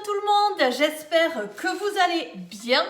tout le monde, j'espère que vous allez bien.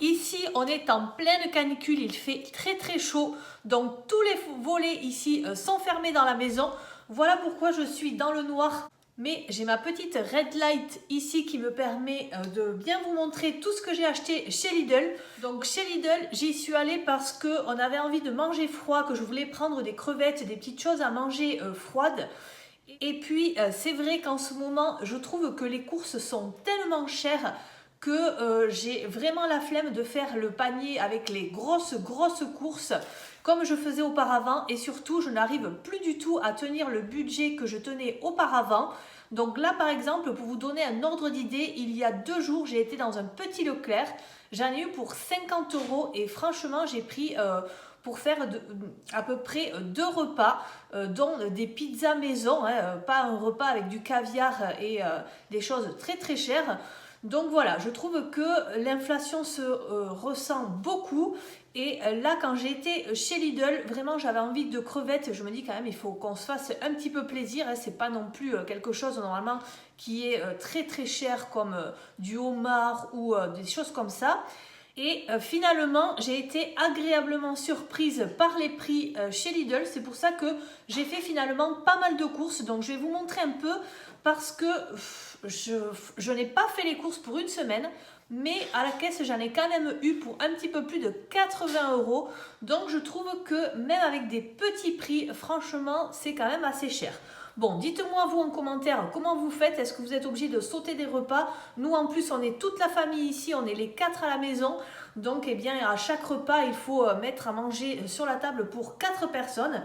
Ici, on est en pleine canicule, il fait très chaud, donc tous les volets ici sont fermés dans la maison. Voilà pourquoi je suis dans le noir. Mais j'ai ma petite red light ici qui me permet de bien vous montrer tout ce que j'ai acheté chez Lidl. Donc chez Lidl, j'y suis allée parce qu'on avait envie de manger froid, que je voulais prendre des crevettes, des petites choses à manger froides. Et puis c'est vrai qu'en ce moment, je trouve que les courses sont tellement chères que j'ai vraiment la flemme de faire le panier avec les grosses courses comme je faisais auparavant, et surtout je n'arrive plus du tout à tenir le budget que je tenais auparavant. Donc là par exemple, pour vous donner un ordre d'idée, il y a 2 jours j'ai été dans un petit Leclerc, j'en ai eu pour 50 € et franchement j'ai pris pour faire à peu près 2 repas, dont des pizzas maison, pas un repas avec du caviar et des choses très chères. Donc voilà, je trouve que l'inflation se ressent beaucoup. Et là, quand j'ai été chez Lidl, vraiment j'avais envie de crevettes. Je me dis quand même, il faut qu'on se fasse un petit peu plaisir. C'est pas non plus quelque chose normalement qui est très cher comme du homard ou des choses comme ça. Et finalement, j'ai été agréablement surprise par les prix chez Lidl. C'est pour ça que j'ai fait finalement pas mal de courses. Donc je vais vous montrer un peu parce que je n'ai pas fait les courses pour une semaine. Mais à la caisse, j'en ai quand même eu pour un petit peu plus de 80 €. Donc je trouve que même avec des petits prix, franchement, c'est quand même assez cher. Bon, dites-moi vous en commentaire comment vous faites. Est-ce que vous êtes obligé de sauter des repas? Nous en plus, on est toute la famille ici, on est les 4 à la maison. Donc eh bien, à chaque repas, il faut mettre à manger sur la table pour 4 personnes.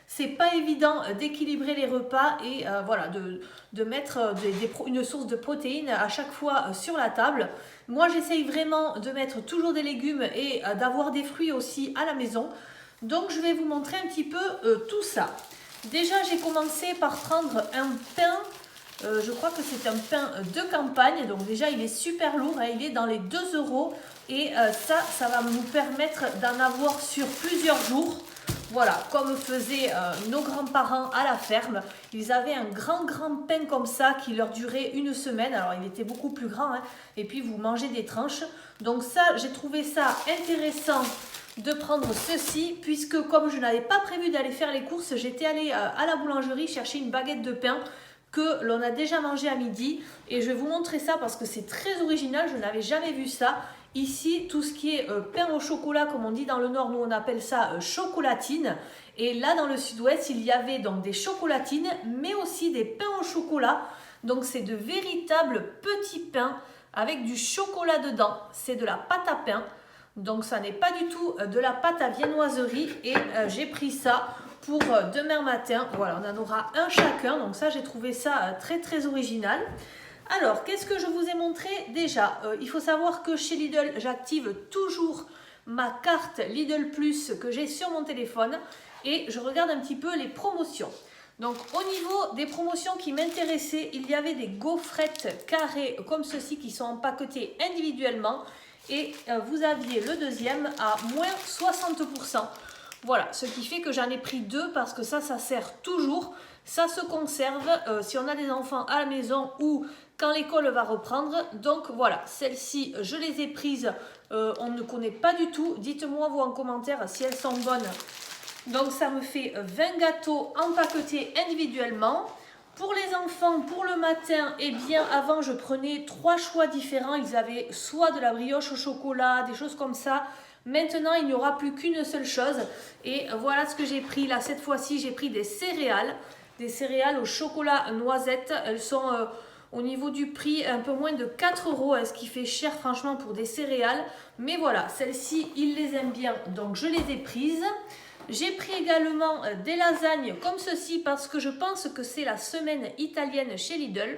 C'est pas évident d'équilibrer les repas et voilà, de mettre une source de protéines à chaque fois sur la table. Moi, j'essaye vraiment de mettre toujours des légumes et d'avoir des fruits aussi à la maison. Donc, je vais vous montrer un petit peu tout ça. Déjà, j'ai commencé par prendre un pain. Je crois que c'est un pain de campagne. Donc déjà, il est super lourd. Il est dans les 2 €. Et ça va nous permettre d'en avoir sur plusieurs jours. Voilà, comme faisaient nos grands-parents à la ferme. Ils avaient un grand pain comme ça qui leur durait une semaine. Alors, il était beaucoup plus grand. Et puis, vous mangez des tranches. Donc ça, j'ai trouvé ça intéressant de prendre ceci, puisque comme je n'avais pas prévu d'aller faire les courses, j'étais allée à la boulangerie chercher une baguette de pain que l'on a déjà mangé à midi. Et je vais vous montrer ça parce que c'est très original, je n'avais jamais vu ça. Ici, tout ce qui est pain au chocolat, comme on dit dans le Nord, nous on appelle ça chocolatine. Et là, dans le Sud-Ouest, il y avait donc des chocolatines, mais aussi des pains au chocolat. Donc, c'est de véritables petits pains avec du chocolat dedans. C'est de la pâte à pain. Donc, ça n'est pas du tout de la pâte à viennoiserie. Et j'ai pris ça pour demain matin. Voilà, on en aura un chacun. Donc, ça, j'ai trouvé ça très original. Alors, qu'est-ce que je vous ai montré? Déjà, il faut savoir que chez Lidl, j'active toujours ma carte Lidl Plus que j'ai sur mon téléphone et je regarde un petit peu les promotions. Donc, au niveau des promotions qui m'intéressaient, il y avait des gaufrettes carrées comme ceci qui sont empaquetées individuellement et vous aviez le deuxième à moins 60%. Voilà, ce qui fait que j'en ai pris 2 parce que ça sert toujours. Ça se conserve si on a des enfants à la maison ou quand l'école va reprendre. Donc voilà, celles-ci, je les ai prises. On ne connaît pas du tout. Dites-moi vous en commentaire si elles sont bonnes. Donc ça me fait 20 gâteaux empaquetés individuellement. Pour les enfants, pour le matin, eh bien avant je prenais 3 choix différents. Ils avaient soit de la brioche au chocolat, des choses comme ça. Maintenant, il n'y aura plus qu'une seule chose. Et voilà ce que j'ai pris. Là, cette fois-ci, j'ai pris des céréales. Des céréales au chocolat noisette. Elles sont au niveau du prix un peu moins de 4 €. Ce qui fait cher, franchement, pour des céréales. Mais voilà, celles-ci, ils les aiment bien. Donc, je les ai prises. J'ai pris également des lasagnes comme ceci parce que je pense que c'est la semaine italienne chez Lidl.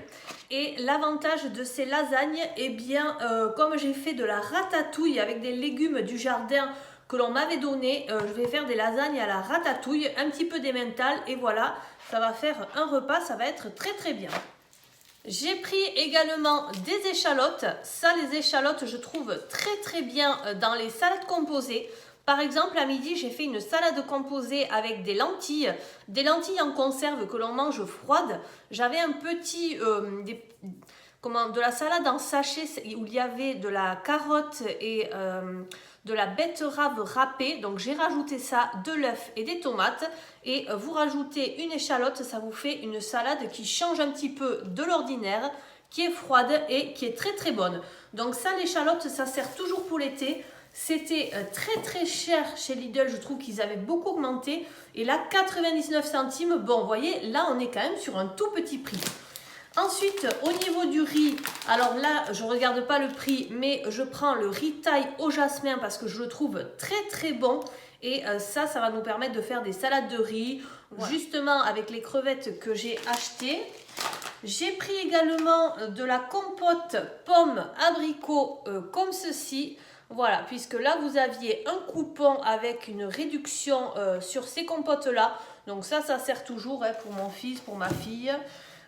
Et l'avantage de ces lasagnes, eh bien, comme j'ai fait de la ratatouille avec des légumes du jardin que l'on m'avait donné, je vais faire des lasagnes à la ratatouille, un petit peu d'emmental et voilà, ça va faire un repas, ça va être très bien. J'ai pris également des échalotes. Ça, les échalotes, je trouve très bien dans les salades composées. Par exemple, à midi, j'ai fait une salade composée avec des lentilles en conserve que l'on mange froides. J'avais un petit, de la salade en sachet où il y avait de la carotte et de la betterave râpée. Donc j'ai rajouté ça, de l'œuf et des tomates. Et vous rajoutez une échalote, ça vous fait une salade qui change un petit peu de l'ordinaire, qui est froide et qui est très très bonne. Donc ça, l'échalote, ça sert toujours pour l'été. C'était très très cher chez Lidl, je trouve qu'ils avaient beaucoup augmenté. Et là, 99 centimes, bon, vous voyez, là on est quand même sur un tout petit prix. Ensuite, au niveau du riz, alors là, je ne regarde pas le prix, mais je prends le riz thaï au jasmin parce que je le trouve très très bon. Et ça va nous permettre de faire des salades de riz, justement avec les crevettes que j'ai achetées. J'ai pris également de la compote pommes abricots comme ceci. Voilà, puisque là, vous aviez un coupon avec une réduction sur ces compotes-là. Donc ça sert toujours pour mon fils, pour ma fille.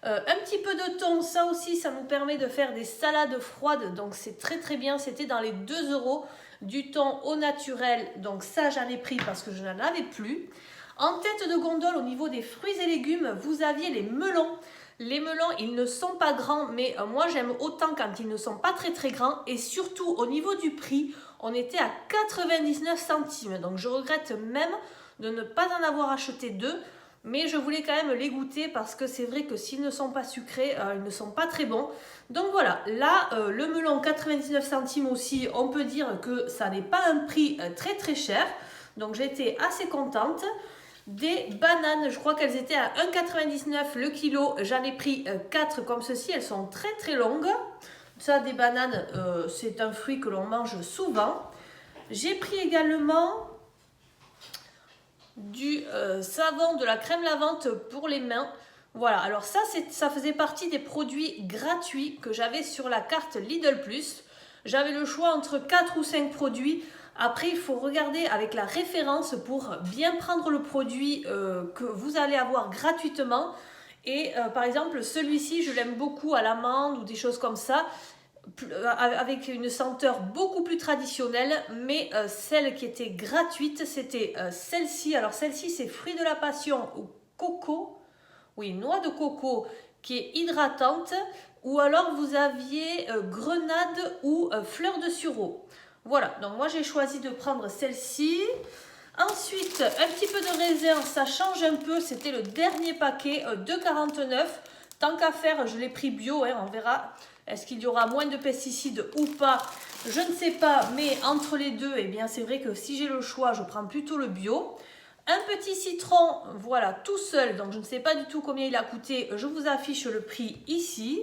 Un petit peu de thon, ça aussi, ça nous permet de faire des salades froides. Donc c'est très très bien, c'était dans les 2 euros. Du thon au naturel, donc ça j'en ai pris parce que je n'en avais plus. En tête de gondole, au niveau des fruits et légumes, vous aviez les melons. Les melons, ils ne sont pas grands, mais moi j'aime autant quand ils ne sont pas très très grands. Et surtout au niveau du prix, on était à 99 centimes. Donc je regrette même de ne pas en avoir acheté 2. Mais je voulais quand même les goûter parce que c'est vrai que s'ils ne sont pas sucrés, ils ne sont pas très bons. Donc voilà, là, le melon 99 centimes aussi, on peut dire que ça n'est pas un prix très très cher. Donc j'ai été assez contente. Des bananes, je crois qu'elles étaient à 1,99 le kilo. J'en ai pris 4 comme ceci, elles sont très très longues. Ça, des bananes, c'est un fruit que l'on mange souvent. J'ai pris également du savon, de la crème lavante pour les mains. Voilà, alors ça faisait partie des produits gratuits que j'avais sur la carte Lidl Plus. J'avais le choix entre 4 ou 5 produits. Après, il faut regarder avec la référence pour bien prendre le produit que vous allez avoir gratuitement. Et par exemple, celui-ci, je l'aime beaucoup à l'amande ou des choses comme ça, avec une senteur beaucoup plus traditionnelle, mais celle qui était gratuite, c'était celle-ci. Alors celle-ci, c'est fruit de la passion ou coco, oui, noix de coco qui est hydratante, ou alors vous aviez grenade ou fleur de sureau. Voilà, donc moi j'ai choisi de prendre celle-ci. Ensuite, un petit peu de raisin, ça change un peu, c'était le dernier paquet, 2,49. Tant qu'à faire, je l'ai pris bio, hein, on verra. Est-ce qu'il y aura moins de pesticides ou pas? Je ne sais pas, mais entre les deux, eh bien, c'est vrai que si j'ai le choix, je prends plutôt le bio. Un petit citron, voilà, tout seul, donc je ne sais pas du tout combien il a coûté. Je vous affiche le prix ici.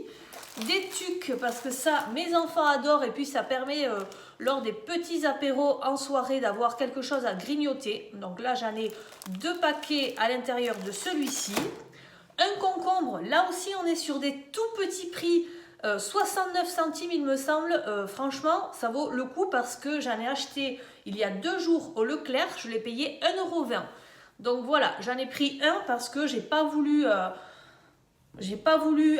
Des tucs, parce que ça, mes enfants adorent, et puis ça permet, lors des petits apéros en soirée, d'avoir quelque chose à grignoter. Donc là, j'en ai 2 paquets à l'intérieur de celui-ci. Un concombre, là aussi, on est sur des tout petits prix. 69 centimes il me semble, franchement ça vaut le coup parce que j'en ai acheté il y a 2 jours au Leclerc, je l'ai payé 1,20 €. Donc voilà, j'en ai pris un parce que j'ai pas voulu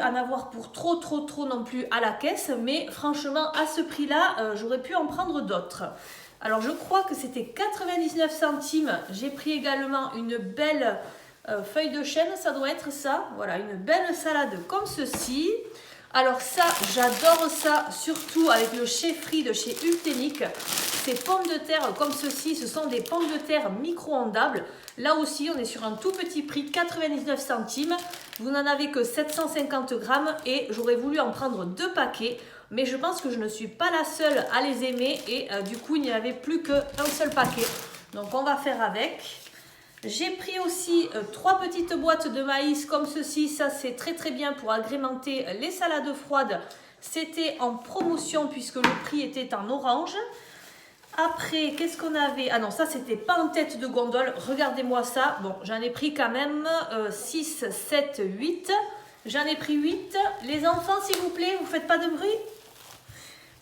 en avoir pour trop non plus à la caisse, mais franchement à ce prix là j'aurais pu en prendre d'autres. Alors je crois que c'était 99 centimes, j'ai pris également une belle feuille de chêne, ça doit être ça, voilà, une belle salade comme ceci. Alors ça, j'adore ça, surtout avec le chefferie de chez Ultenic. Ces pommes de terre comme ceci, ce sont des pommes de terre micro-ondables. Là aussi, on est sur un tout petit prix, 99 centimes. Vous n'en avez que 750 grammes et j'aurais voulu en prendre 2 paquets. Mais je pense que je ne suis pas la seule à les aimer et du coup, il n'y avait plus qu'un seul paquet. Donc on va faire avec. J'ai pris aussi 3 petites boîtes de maïs comme ceci, ça c'est très très bien pour agrémenter les salades froides. C'était en promotion puisque le prix était en orange. Après, qu'est-ce qu'on avait? Ah non, ça c'était pas en tête de gondole, regardez-moi ça. Bon, j'en ai pris quand même 6, 7, 8. J'en ai pris 8. Les enfants, s'il vous plaît, vous faites pas de bruit?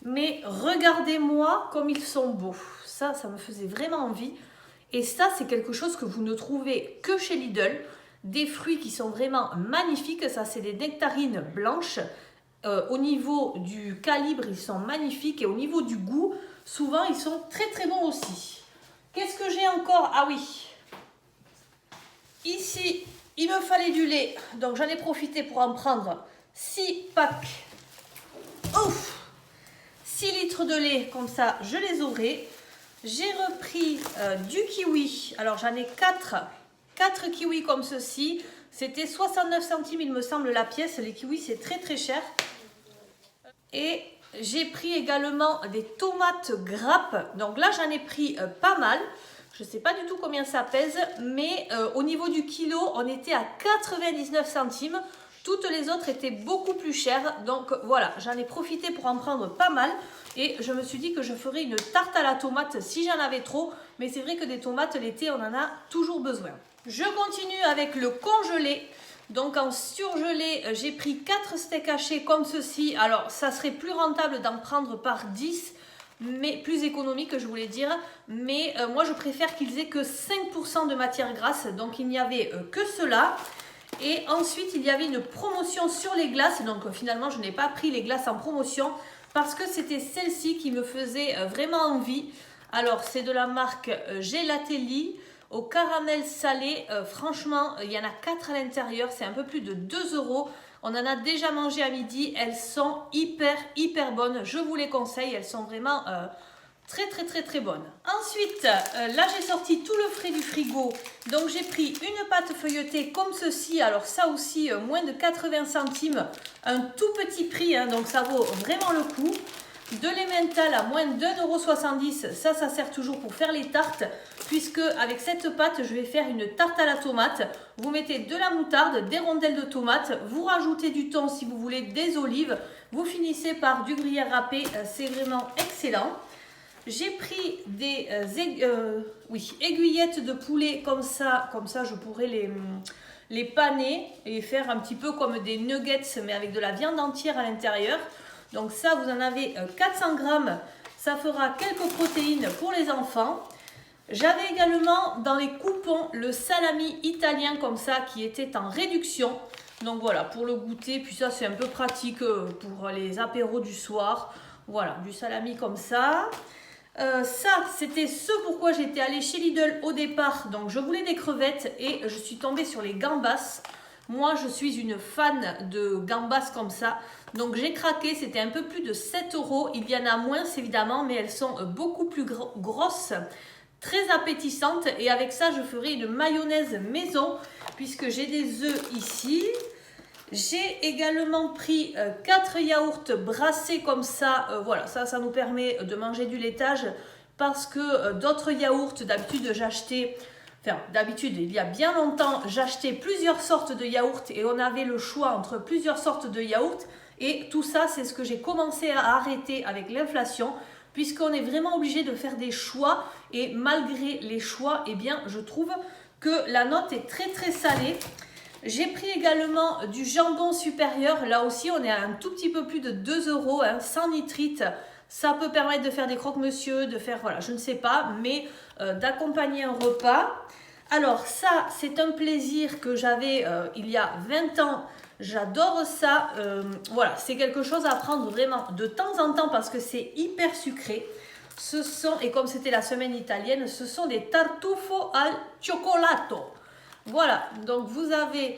Mais regardez-moi comme ils sont beaux. Ça me faisait vraiment envie. Et ça, c'est quelque chose que vous ne trouvez que chez Lidl. Des fruits qui sont vraiment magnifiques. Ça, c'est des nectarines blanches. Au niveau du calibre, ils sont magnifiques. Et au niveau du goût, souvent, ils sont très très bons aussi. Qu'est-ce que j'ai encore? Ah oui. Ici, il me fallait du lait. Donc, j'en ai profité pour en prendre 6 packs litres de lait, comme ça je les aurai. J'ai repris du kiwi. Alors j'en ai 4 kiwis comme ceci. C'était 69 centimes il me semble la pièce. Les kiwis c'est très très cher. Et j'ai pris également des tomates grappes. Donc là j'en ai pris pas mal. Je ne sais pas du tout combien ça pèse. Mais au niveau du kilo on était à 99 centimes. Toutes les autres étaient beaucoup plus chères. Donc voilà, j'en ai profité pour en prendre pas mal. Et je me suis dit que je ferais une tarte à la tomate si j'en avais trop. Mais c'est vrai que des tomates, l'été, on en a toujours besoin. Je continue avec le congelé. Donc en surgelé, j'ai pris 4 steaks hachés comme ceci. Alors ça serait plus rentable d'en prendre par 10. Mais plus économique, je voulais dire. Mais moi, je préfère qu'ils aient que 5% de matière grasse. Donc il n'y avait que cela. Et ensuite, il y avait une promotion sur les glaces. Donc finalement, je n'ai pas pris les glaces en promotion parce que c'était celle-ci qui me faisait vraiment envie. Alors, c'est de la marque Gelatelli au caramel salé. Franchement, il y en a 4 à l'intérieur. C'est un peu plus de 2 €. On en a déjà mangé à midi. Elles sont hyper bonnes. Je vous les conseille. Elles sont vraiment très bonne. Ensuite, là j'ai sorti tout le frais du frigo. Donc j'ai pris une pâte feuilletée comme ceci. Alors ça aussi, moins de 80 centimes. Un tout petit prix, hein, donc ça vaut vraiment le coup. De l'emmental à moins d'1,70 €. Ça sert toujours pour faire les tartes. Puisque avec cette pâte, je vais faire une tarte à la tomate. Vous mettez de la moutarde, des rondelles de tomates. Vous rajoutez du thon si vous voulez, des olives. Vous finissez par du gruyère râpé. C'est vraiment excellent. J'ai pris des aiguillettes de poulet comme ça je pourrais les paner et faire un petit peu comme des nuggets mais avec de la viande entière à l'intérieur. Donc ça vous en avez 400 grammes, ça fera quelques protéines pour les enfants. J'avais également dans les coupons le salami italien comme ça qui était en réduction. Donc voilà, pour le goûter, puis ça c'est un peu pratique pour les apéros du soir. Voilà, du salami comme ça. Ça, c'était ce pourquoi j'étais allée chez Lidl au départ. Donc, je voulais des crevettes et je suis tombée sur les gambas. Moi, je suis une fan de gambas comme ça. Donc, j'ai craqué. C'était un peu plus de 7 €. Il y en a moins, évidemment, mais elles sont beaucoup plus grosses, très appétissantes. Et avec ça, je ferai une mayonnaise maison puisque j'ai des œufs ici. J'ai également pris 4 yaourts brassés comme ça. Voilà, ça nous permet de manger du laitage parce que d'autres yaourts, d'habitude j'achetais, enfin d'habitude il y a bien longtemps, j'achetais plusieurs sortes de yaourts et on avait le choix entre plusieurs sortes de yaourts. Et tout ça, c'est ce que j'ai commencé à arrêter avec l'inflation puisqu'on est vraiment obligé de faire des choix. Et malgré les choix, eh bien, je trouve que la note est très salée. J'ai pris également du jambon supérieur. Là aussi, on est à un tout petit peu plus de 2 €, hein, sans nitrite. Ça peut permettre de faire des croque-monsieur, de faire, voilà, je ne sais pas, mais d'accompagner un repas. Alors ça, c'est un plaisir que j'avais il y a 20 ans. J'adore ça. Voilà, c'est quelque chose à prendre vraiment de temps en temps parce que c'est hyper sucré. Ce sont, et comme c'était la semaine italienne, ce sont des tartufo al cioccolato. Voilà, donc vous avez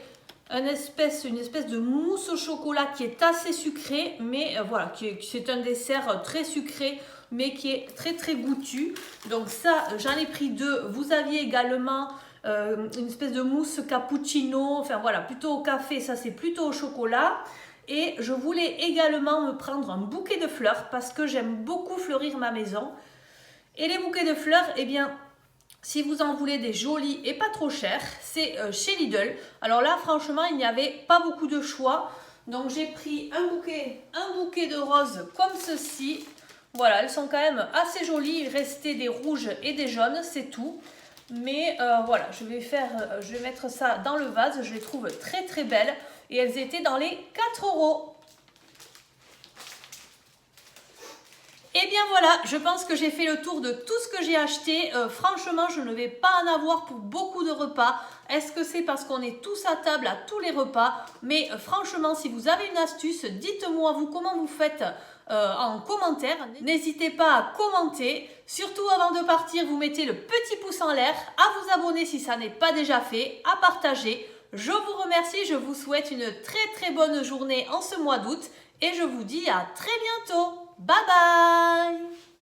une espèce de mousse au chocolat qui est assez sucrée, mais voilà, c'est un dessert très sucré, mais qui est très goûtu. Donc ça, j'en ai pris 2. Vous aviez également une espèce de mousse cappuccino, enfin voilà, plutôt au café, ça c'est plutôt au chocolat. Et je voulais également me prendre un bouquet de fleurs parce que j'aime beaucoup fleurir ma maison. Et les bouquets de fleurs, eh bien, si vous en voulez des jolis et pas trop chers, c'est chez Lidl. Alors là, franchement, il n'y avait pas beaucoup de choix. Donc j'ai pris un bouquet de roses comme ceci. Voilà, elles sont quand même assez jolies. Il restait des rouges et des jaunes, c'est tout. Mais voilà, je vais mettre ça dans le vase. Je les trouve très belles. Et elles étaient dans les 4 €. Et bien voilà, je pense que j'ai fait le tour de tout ce que j'ai acheté. Franchement, je ne vais pas en avoir pour beaucoup de repas. Est-ce que c'est parce qu'on est tous à table à tous les repas? Mais franchement, si vous avez une astuce, dites-moi vous comment vous faites en commentaire. N'hésitez pas à commenter. Surtout avant de partir, vous mettez le petit pouce en l'air, à vous abonner si ça n'est pas déjà fait, à partager. Je vous remercie, je vous souhaite une très bonne journée en ce mois d'août et je vous dis à très bientôt. Bye bye!